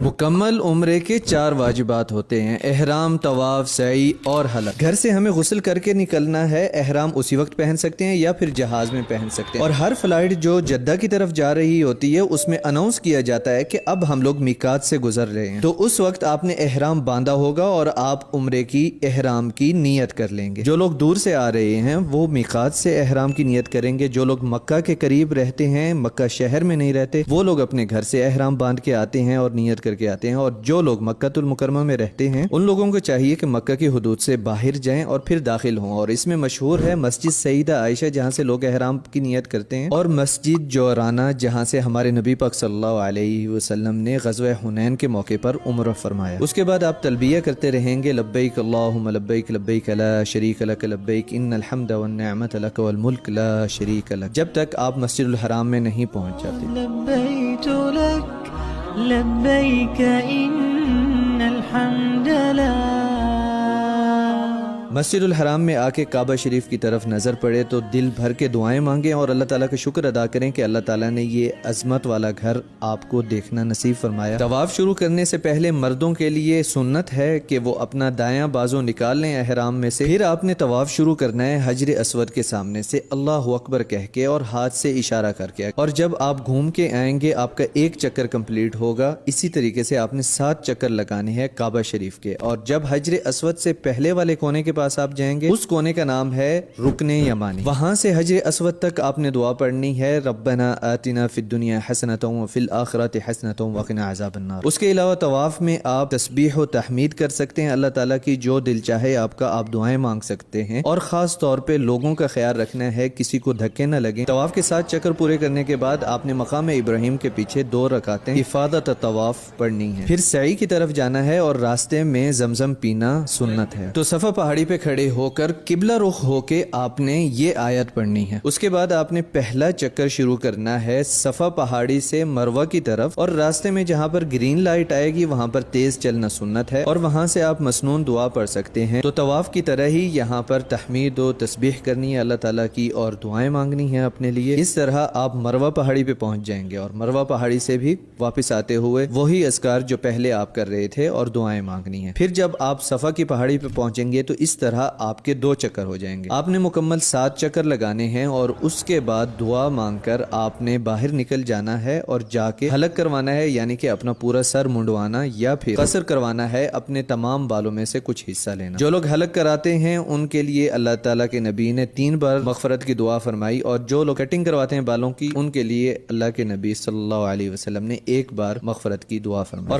मुकम्मल उम्रे के 4 वाजिबात होते हैं: एहराम, तवाफ, सई और हलक। घर से हमें गुस्ल करके निकलना है। एहराम उसी वक्त पहन सकते हैं या फिर जहाज में पहन सकते हैं। और हर फ्लाइट जो जद्दा की तरफ जा रही होती है उसमें अनाउंस किया जाता है कि अब हम लोग मीकात से गुजर रहे हैं, तो उस वक्त आपने एहराम बांधा होगा और आप उम्रे की एहराम की नियत कर लेंगे। जो लोग दूर से आ रहे हैं वो मीकात से एहराम की नियत करेंगे। जो लोग मक्का के करीब रहते हैं, मक्का शहर में नहीं रहते, वो लोग अपने घर से एहराम बांध के आते हैं और नियत करके आते हैं। और जो लोग मक्कातुल मुकरमा में रहते हैं उन लोगों को चाहिए कि मक्का की हुदूद से बाहर जाएं और फिर दाखिल हों। और इसमें मशहूर है मस्जिद सईदा आयशा जहां से लोग एहराम की नियत करते हैं, और मस्जिद जोराना जहां से हमारे नबी पाक सल्लल्लाहु अलैहि वसल्लम ने ग़ज़वा हुनैन के मौके पर उम्र फरमाया। उसके बाद आप तलबिया करते रहेंगे, लब्बैक अल्लाहुम्मा लब्बैक, लब्बैक ला शरीक लक लब्बैक, इन्नल हम्द वन निअमत लक वल मुल्क ला शरीक लक, जब तक आप मस्जिदुल हराम में नहीं पहुंच जाते। لبيك إن الحمد لله। मस्जिदुल हराम में आके काबा शरीफ की तरफ नज़र पड़े तो दिल भर के दुआएं मांगें और अल्लाह ताला का शुक्र अदा करें कि अल्लाह ताला ने ये अजमत वाला घर आपको देखना नसीब फरमाया। तवाफ शुरू करने से पहले मर्दों के लिए सुन्नत है कि वो अपना दायां बाजू निकाल लें एहराम में से। फिर आपने तवाफ शुरू करना है हजर अस्वद के सामने से अल्लाहु अकबर कह के और हाथ से इशारा करके। और जब आप घूम के आएंगे आपका 1 चक्कर कंप्लीट होगा। इसी तरीके से आपने 7 चक्कर लगाने हैं काबा शरीफ के। और जब हजर अस्वद से पहले वाले कोने के पास आप जाएंगे, उस कोने का नाम है रुकने यमानी। वहां से हजर अस्वद तक आपने दुआ पढ़नी है, रब्बना आतिना फिद दुनिया हसनतम व फिल आखिरति हसनतम व क़िना अज़ाबन नार। उसके अलावा तवाफ में आप तस्बीह व तहमीद कर सकते हैं। अल्लाह ताला की जो दिल चाहे आपका आप दुआएं मांग सकते हैं। और खास तौर पे लोगों का ख्याल रखना है, किसी को धक्के न लगे। तवाफ के 7 चक्कर पूरे करने के बाद आपने मकाम इब्राहिम के पीछे 2 रकातें इफादत तवाफ पढ़नी है। फिर सई की तरफ जाना है और रास्ते में जमजम पीना सुन्नत है। तो सफा पहाड़ी पे खड़े होकर किबला रुख होके आपने ये आयत पढ़नी है। उसके बाद आपने पहला चक्कर शुरू करना है सफा पहाड़ी से मरवा की तरफ, और रास्ते में जहाँ पर ग्रीन लाइट आएगी वहाँ पर तेज चलना सुन्नत है और वहाँ से आप मसनून दुआ पढ़ सकते हैं। तो तवाफ की तरह ही यहाँ पर तहमीद व तस्बीह करनी है अल्लाह ताला की और दुआएं मांगनी है अपने लिए। इस तरह आप मरवा पहाड़ी पे पहुँच जाएंगे और मरवा पहाड़ी से भी वापस आते हुए वही अस्कार जो पहले आप कर रहे थे और दुआएं मांगनी है। फिर जब आप सफा की पहाड़ी पे पहुँचेंगे तो इस तरह आपके 2 चक्कर हो जाएंगे। आपने मुकम्मल 7 चक्कर लगाने हैं और उसके बाद दुआ मांगकर आपने बाहर निकल जाना है और जाके हलक करवाना है, यानी कि अपना पूरा सर मुंडवाना या फिर कसर करवाना है, अपने तमाम बालों में से कुछ हिस्सा लेना। जो लोग हलक कराते हैं उनके लिए अल्लाह ताला के नबी ने 3 बार मगफरत की दुआ फरमाई, और जो लोग कटिंग करवाते हैं बालों की उनके लिए अल्लाह के नबी सल्लल्लाहु अलैहि वसल्लम ने 1 बार मगफरत की दुआ फरमाई।